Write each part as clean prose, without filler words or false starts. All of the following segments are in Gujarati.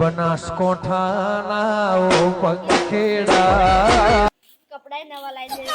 બનાસકોઠાના ઓ પંખેડા કપડાય નવા લાવી દે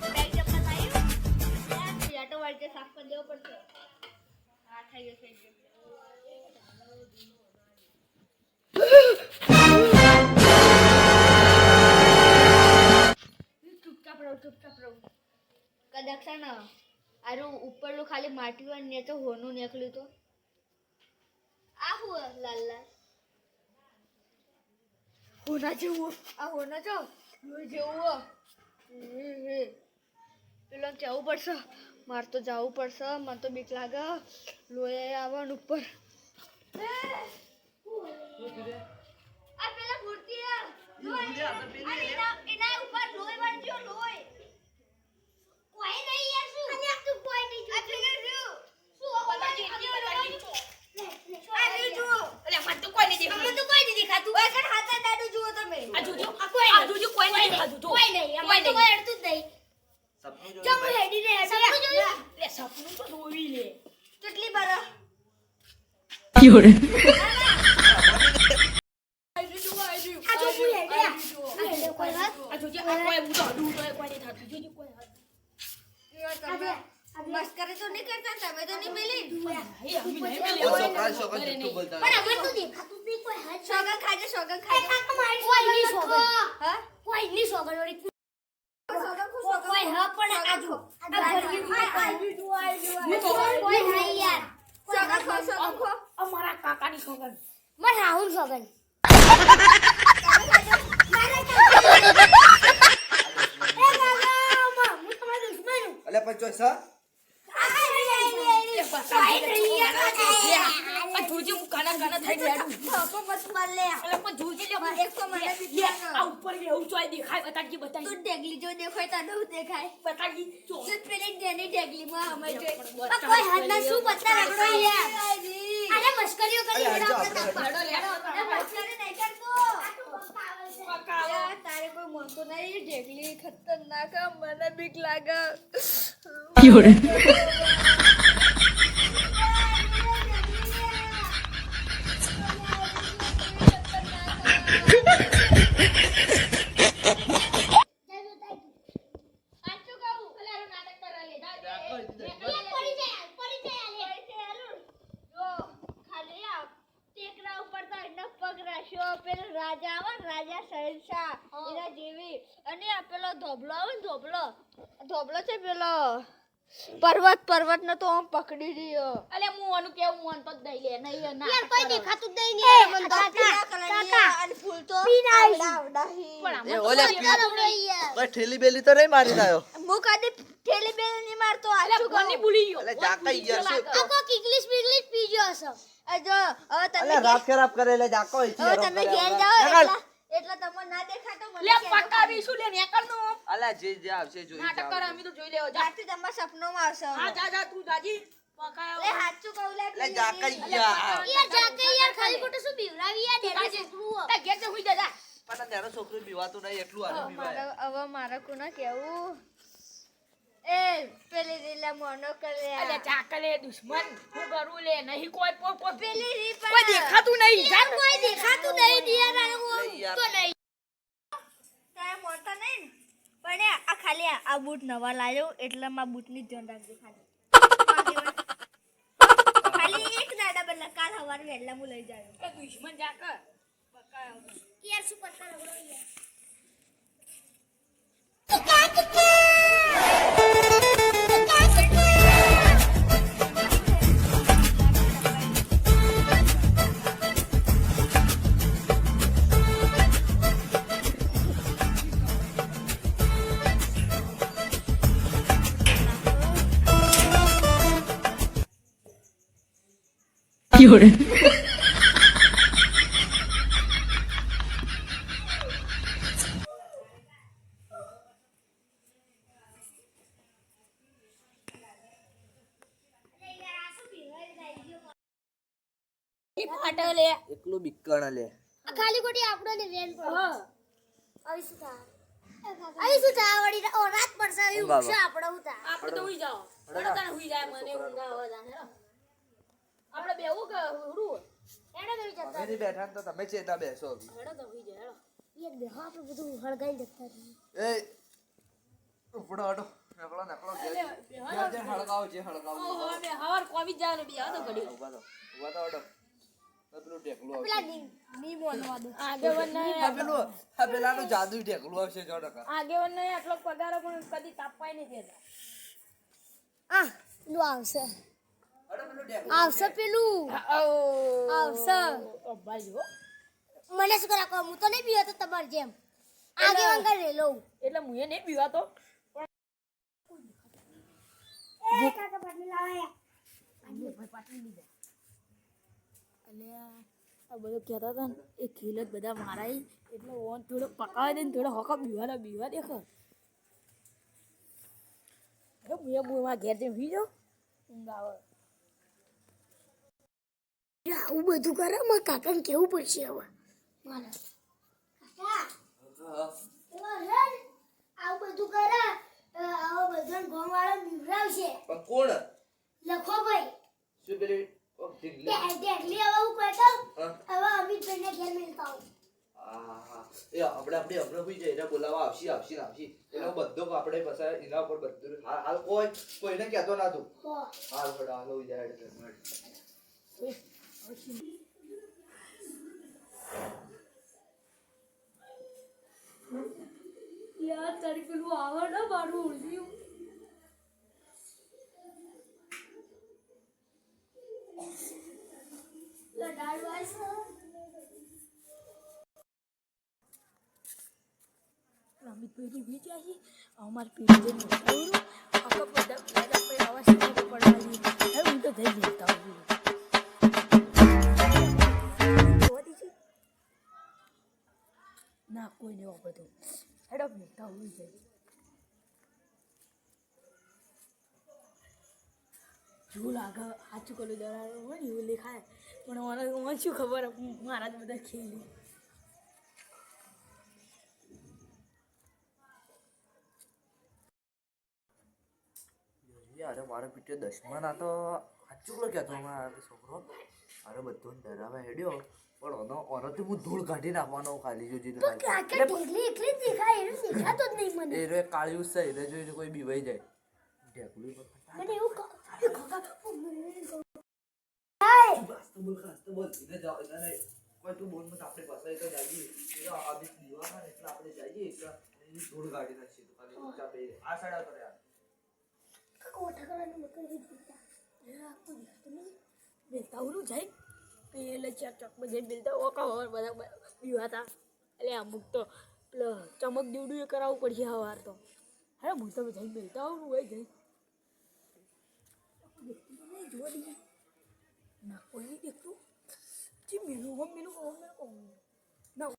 બેગ જમા થાય યાર તો વાળતે સાફ કરી દેવો પડશે હા થઈ ગયો ચૂપચાપ રહો કદાચ છે ને આરું ઉપરનું ખાલી માટી હોય ને તો હોનું નીકળ્યું તો આ હું લાલ લાલ હોના જેવું આ હોના જો લોહી જેવું પેલો જવું પડશે મારે તો જવું પડશે મને તો બીક લાગે લોહી આવવાનું ઉપર આ પેલા મૂર્તિ એના ઉપર લોહી વળજો લોહી કોઈ નહીં યાર શું અને તું કોઈ નહીં આ પેલે શું પતા કેટલી બતાડી આ જો અરે મત તો કોઈ નહીં દેખાતું ઓય કણ હાથા દાડુ જુઓ તમે આ જોજો આ કોઈ નહીં દેખાતું કોઈ નહીં અમાર તો કોઈ અડતું જ નહીં સપનું જો ચમ હેડી ને સપનું જોયું લે સપનું તો જોવી લે કેટલી બાર યોરે મસ્કરી તો નહીં કરતા તમે તો નહીં પેલી સોગન ખાજે કોઈ નહીં સોગન વળી કોઈ હ પણ આજુ કોઈ નહીં યાર સોગન ખો અમારા કાકાની સોગન માર રાહુલ સોગન અલે પણ ચોઈસ તારે કોઈ મળતો નહીં ઢેકલી ખતરનાક મને બીક લાગે રાજા શહેનશાહ એના જેવી અને આ પેલો ધોબલો આવે ને ધોબલો છે પેલો પર્વત ને તો આમ પકડી રહ્યો અલે હું આનું કેવું મન તો દઈ લે નહીં ના યાર કોઈ દેખાતું જ નહીં મન તો કાકા અને ફૂલ તો આવડાહી પણ ઓલે કોઈ ઠેલી બેલી તો નહીં મારી દાયો હું કદી ઠેલી બેલી નહીં મારતો અલે કોની ભૂલી ગયો અલે જાકા યાર છે આ કો ઇંગ્લિશ પીજો હશે જો હવે તમે અલે રાત ખરાબ કરે લે જાકો હવે તમે ઘેર જાઓ એટલા તમને ના દેખાતો મને લે પકાવી શું લે નેકળ નો અલે જે આવશે જોઈ નાટક કર અમે તો જોઈ લેવો જાતી તમારા સપનોમાં આવશે હા જા તું જાજી પકાવ લે હાચું કહું લે જાકા યાર યાર ખાલી ખોટું શું બીવરાવી યાર દેખા છોકરું તા ઘેર જ હુઈ જા પણ તારો છોકરો બીવાતું નહીં એટલું આનું બીવાય હવે મારા કોના કેવું એ પેલી રીલા મોનો કરે અલે ચાકલે દુશ્મન હું કરું લે નહીં કોઈ પેલી રી કોઈ દેખાતું નહીં જાન કોઈ દેખાતું નહીં દિયા તો નહીં તારે મોટા નહીં પણ આ ખાલી આ બૂટ નવા લાવ્યો એટલે માં બૂટની ધ્યાન રાખજો ખાલી એક દાડા બદલા કાલ હવાર વેલા મુ લઈ જાયો એ દુશ્મન જાક પકાયો યાર શું પત્તા રગડો યાર Llore. ફાટલે એકલું બિકણ લે ખાલી કોટી આપણો ને વેન પર આવી શું થા વળી રાત પડશે એવું છે આપણો ઉતા આપણે તો હુઈ જાઓ તને હુઈ જાય મને ઊંઘ આવે જાને બેવું કે હુરું? એનો તો વિચાર અમે નહીં બેઠા ને તો તમે ચેતા બેસો હવે. હેડો તો હુઈ જાય, હેડો. એક દેખો આપણે બધું હળગાઈ જતા રહીએ. એ ઉપડો હટો નકળો નકળો જે હળગાવો જે હળગાવો ઓહો, બે હવાર કોમી જ જવાનું, બે હાથો ઘડી. ઉભા તો હટો તો પેલું ઢેકલું પેલા આવશે ની બોલવા દો. આગેવાનને આ પેલાનું જાદુ ઢેકલું આવશે 100%. આગેવાનને આટલો પગાર પણ કદી તાપવાય નહીં દેતા. આ પેલું આવશે હટો પેલું ઢેકલું આવશે પેલું આવશે. ઓ ભાઈ હો. મને શું કરા કહો, હું તો નહીં પીવો તો તમારે જેમ આગે વંગર રે લઉં. એટલે હું એ નહીં પીવાતો. એ કાકા પાટલી લાવ્યા. ભાઈ પાટલી લીધા. એટલે આ બધું કહેતા હતા ને એ ખીલ જ બધા મારાય એટલે ઓન થોડો પકાવી દે ને થોડો હોકા બીવા દેખો. અરે હું મારા ઘેર જઈને હુઈ જાઉં, ઊંઘ આવે. આવું બધું કરે મારા કાકાને કેવું પડશે હવે મારે. કાકા હા. આવું બધું કરે આવો બધા ગામ વાળા બીવરાવશે. પણ કોણ લખો ભાઈ શું પેલી ઢીકલી? ઢેકલી હવે હું કહેતો હા. હવે અમિતભાઈને ઘેર મિલતા હું. હા એ આપણે હોઈ જાય એને બોલાવા આવશી એનો બધો આપણે પછી એના ઉપર બધું હાલ કોઈને કહેતો ના તું હો. હાલ ફટા હાલ હોઈ જાય એટલે યાર તારી પેલું આવે ને મારું ઉડ્યું. લડાઈ વાસ અમિતભાઈની વીજ આવી અમારે પીડી જઈને બતાવું આખા બધા પછી આવા સમય પડવાની હવે હું તો જઈ લેતા હોઉં ના કોઈ નહીં વાપરતું હેડો લેતા હોવું જાય જો લાગે સાચું કલું દરાડો હોય ને એવું લેખાય પણ મને શું ખબર મારા જ બધા ખેલી અરે મારો પીટે 10માં ના તો સાચું કહેતો મારો છોકરો અરે બધો ડરાવા હેડ્યો પણ ઓનોથી હું ધૂળ કાઢી નાખવાનો ખાલી જોજી તો કાકા ઢેકલી એકલી જ દેખાય એનું દેખાતો જ નહીં મને. એ રે કાળિયું છે એટલે જોઈને કોઈ બીવાઈ જાય ઢેકલું મને એવું કાકા બોલ એને જાઓ એને કોઈ તું બોલ મત આપણે પાસે તો જઈએ એટલે આ બી દીવાના એટલે આપણે જઈએ એટલે એની ધૂળ કાઢી નાખીએ તો ખાલી ઊંચા બે આ સાઈડ પર યાર કોઠા કરવાનું મતલબ એ દેખતા બેલતા ઉરું જાય પેલે ચોકમાં જઈને બેલતા ઓકા હવાર બધા બીવા હતા એટલે અમુક તો પેલો ચમક દીવડું એ કરાવવું પડશે હવાર તો અરે હું તો જઈને બેલતા આવું હોય જઈ જોવા દઈએ ના કોઈ નહીં દેખતું જી મેલું ના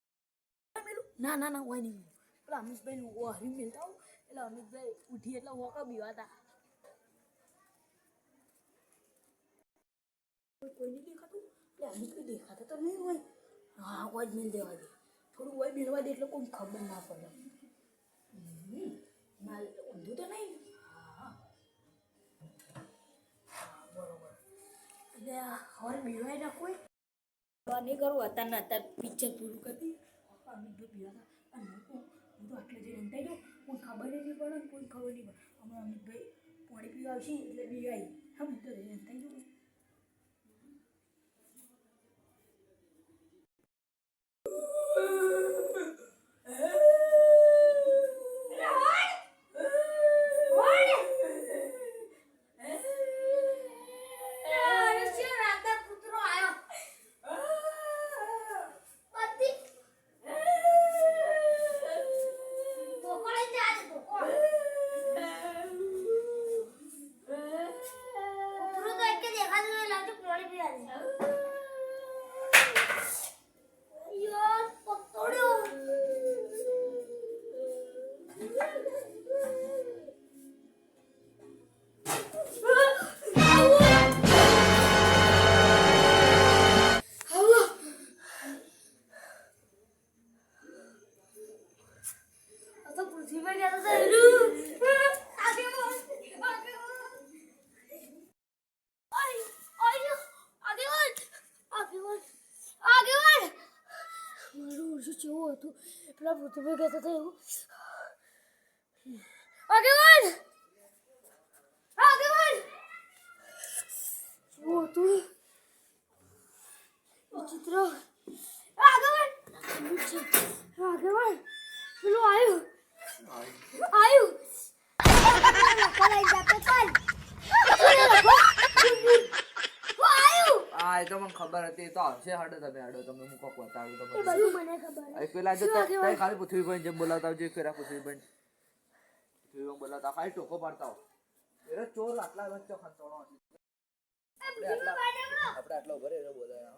ના ના ના હોય નહીં પેલા અમિતભાઈ હરી મેલતા આવું એટલે અમિતભાઈ ઉઠી એટલે ઓકા બીવા હતા કોઈ નહીં દેખાતું એટલે અમિતભાઈ દેખાતા તો નહીં હોય હા હોય જ મેલ દેવા દે થોડું હોય મેળવા દે એટલે કોઈ ખબર ના પડે ના ઊંધું તો નહીં હા બરોબર એટલે હવે મેળવાય ના કોઈ નહીં કરવું અત્યારે અત્યારે પિક્ચર પૂરું કરી અમિતભાઈ પીવા હતા અને હું તો આટલે જઈને અંતાઈ જાઉં કોઈ ખબર નહીં પડે કોઈ ખબર નહીં પડે હમણાં અમિતભાઈ પાણી પીવા આવશે એટલે પીવાય હા હું તો જઈને અંતાઈ જાઉં કેવું હતું પેલા ભૂતભાઈ કહેતા હતા એવું આગેવાન આગેવાન કેવું હતું વિચિત્ર આગેવાન આગેવાન પેલું આવ્યું હા એ તો મને ખબર હતી એ તો આવશે હાડો તમે હું કોક બતાડું એ બધું મને ખબર તમને પેલા જો તઈ ખાલી પૃથ્વીભાઈ જેમ બોલાવતા આવજો એક ફેરા પૃથ્વીભાઈ બોલાવતા ખાલી ટોકો પાડતા હો એ ચોર આટલા વચ્ચે ખંચોણો આપણે આટલા ઉભા રહે બોલાય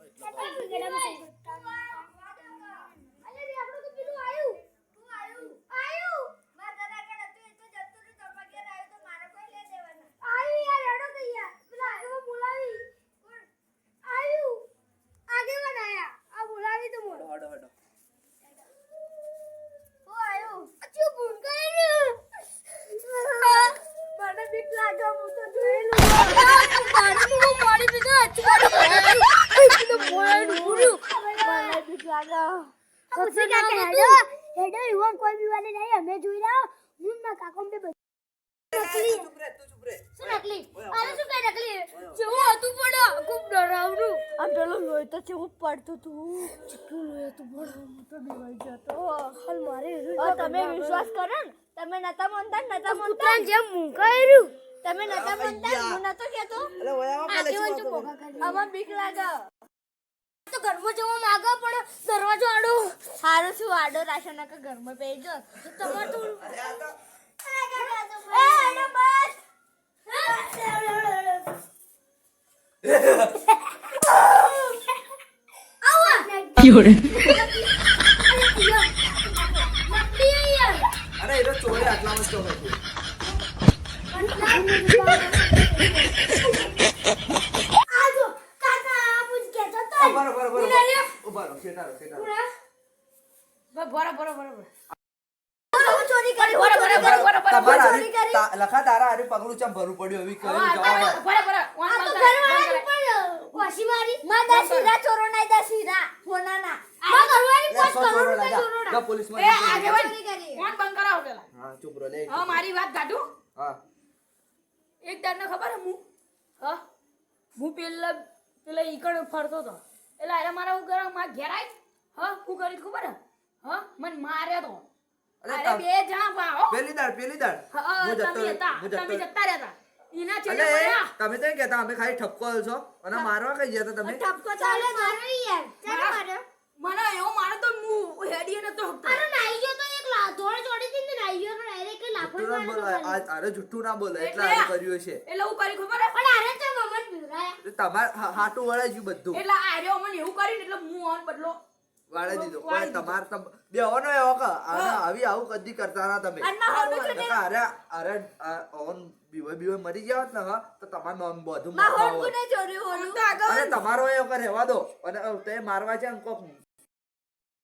તમે વિશ્વાસ કરો ને તમે નતા મનતા જેમ મૂકાયું તમે નતા મનતા હું નતો કેતો આમાં બીક લાગે તો ઘરમાં જવા માંગો પણ દરવાજો આડો સારું શું આડો રાશન કે ઘરમાં બેસજો તમાર તો એ આડો બસ અરે એ તો ચોરે આટલામાં જ તો હતું બરોબર શેટારો લખા તારા હારે પગલું ચમ ભરવું પડ્યું એવી કયું જવાબ પોલીસ હા ચૂપ રહો લે મારી વાત કાઢું હા એક દાડને ખબર હું હું પેલા ઈકડ ફરતો હતો એટલે અરે મારા હું કરા મારા ઘેર આવી હું કરી ખબર મને માર્યો તો અરે બે જણા પાહો પેલી દાડ તમે જતા રહેતા ઈના ચેડે પડ્યા તમે તો કહેતા અમે ખાલી ઠપકો છો અને મારવા કઈ ગયા તમે ઠપકો ચાલે મારો યાર ચાલે મારો મને એવો મારો તો હું હેડીએ નતો હકતો અરે નાઈ ગયો તો એક લાધોળ ચોડી દીને નાઈ ગયો તો ડાયરેક્ટ લાફડ મારતો અરે જુઠ્ઠું ના બોલે એટલે આ કર્યું છે એટલે હું કરી ખબર પણ આરે તો મમન ભીરાયા તમાર હાટું વળે જ બધું એટલે આર્યો મને એવું કરીને એટલે હું ઓન બદલો વાળે દીધો પણ તમાર બેવાનો એવો કે આવી આવું કદી કરતા ના તમે અરે અરે ઓન બીવે મરી ગયા હોત ને તો તમાર નામ બધું માહોલ કોને ચોર્યું હોલું અરે તમારો એ વખત રહેવા દો અને તે મારવા છે કોક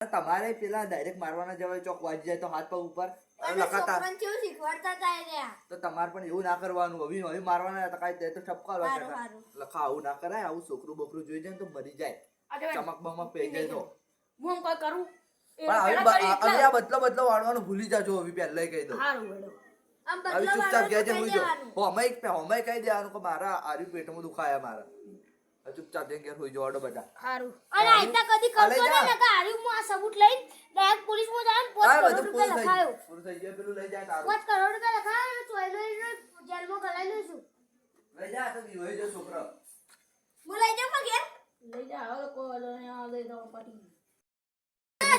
તમારે પેલા ડાયરેક્ટ મારવાના જવાય ચોક વાજી જાય તો હાથ પગ ઉપર લખાતા શીખવાડતા હતા એને તો તમારે પણ એવું ના કરવાનું હવે મારવાના હતા કાંઈ તો ઠપકા લખા આવું ના કરાય આવું છોકરું બોકરું જોઈ જાય તો મરી જાય ચમક બમક પે જાય તો હું કોઈ કરું પણ હવે આ બદલો વાળવાનું ભૂલી જાજો હવે પહેલા કહી દો સારું વેડો આમ હવે બદલો ચૂપચાપ ગયા છે હું જો દેવાનું હોમાઈ કહી દેવાનું કે મારા આર્યું પેટમાં દુખાયા મારા ચૂપચાપ જઈને ઘેર હોઈ જવાડો બધા સારું અને આઈતા કદી કરતો ને કે આર્યું હું આ સબૂત લઈને ડાયરેક્ટ પોલીસ માં જાન 5 કરોડ રૂપિયા લખાયો પૂરું થઈ ગયું પેલું લઈ જાય તારું 5 કરોડ રૂપિયા લખાયો ચોયલો જેલમાં ગલાઈ લઉં છું લઈ જા તો હોય જો છોકરો હું લઈ જાઉં ઘેર લઈ જા હવે કોઈ લઈ દો પટી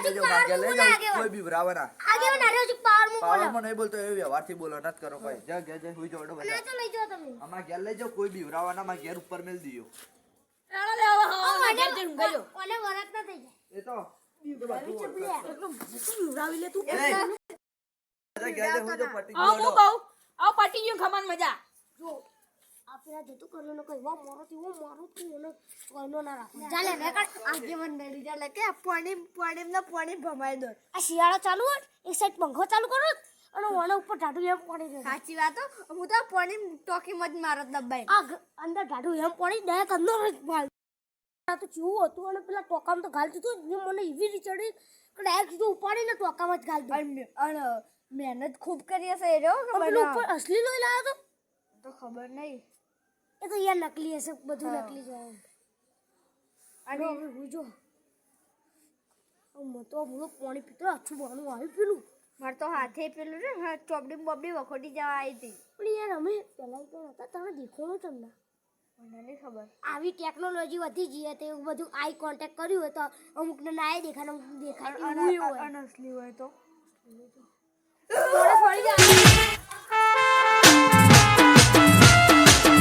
કોઈ બી બરાવના આગે નારે હજુ પાવર માં બોલો પાવરમાં નહીં બોલતો એ વ્યવહારથી બોલો નત કરો કોઈ જા ઘેર જઈ હોઈ જવાડો બધા ના તો લઈ જાઓ તમે આમાં ઘેર લઈ જાઓ કોઈ બી બરાવના માં ઘેર ઉપર મેલ દીયો રાણા લે હવે ઘેર જઈને ગયો ઓલે વરત ના થઈ જાય એ તો રાવી લે તું ઘેર જઈ હોઈ જો પટી આવ હું કહું આવ પટી ગયું ખમણ મજા જો આપણા જતું કરનો નો કઈ વા મારો થી વો મારો થી ઓનો કોઈનો ના રાખો ચાલે ને કર આગે મન નડી ચાલે કે પાણી ના પાણી ભમાઈ દો આ શિયાળો ચાલુ હોય એક સાઈડ પંખો ચાલુ કરો અને ઓના ઉપર ઢાડુ એમ પાણી દે સાચી વાત હું તો પાણી ટોકી માં જ મારો દબાઈ આ અંદર ઢાડુ એમ પાણી ડાયરેક્ટ અંદર જ વાલ આ તો ચૂ હતું અને પેલા ટોકામ તો ગાલ દીધું મને એવી રીચડી ડાયરેક્ટ તું ઉપાડીને ટોકામાં જ ગાલ દો અને મહેનત ખૂબ કરી હશે એ રહ્યો કે પેલું બનાવ. ઉપર અસલી લોહી લાવ્યો તો ખબર નહીં. તો એ તો યાર નકલી હશે બધું નકલી જ હોય અને હવે હું જો મો તો હું પાણી પીતો આછું બાનું આવી પેલું મારે તો હાથે પેલું ને ચોપડી બોબડી વખોડી જવા આવી હતી. પણ યાર અમે પહેલા તો હતા તમે દેખો તમને મને નહીં ખબર. આવી ટેકનોલોજી વધી ગઈ હતી એવું બધું આઈ કોન્ટેક્ટ કર્યું હોય તો અમુકને ના દેખાય અમુક દેખાય એવું હોય અને અસલી હોય તો મોડે ફરી જાય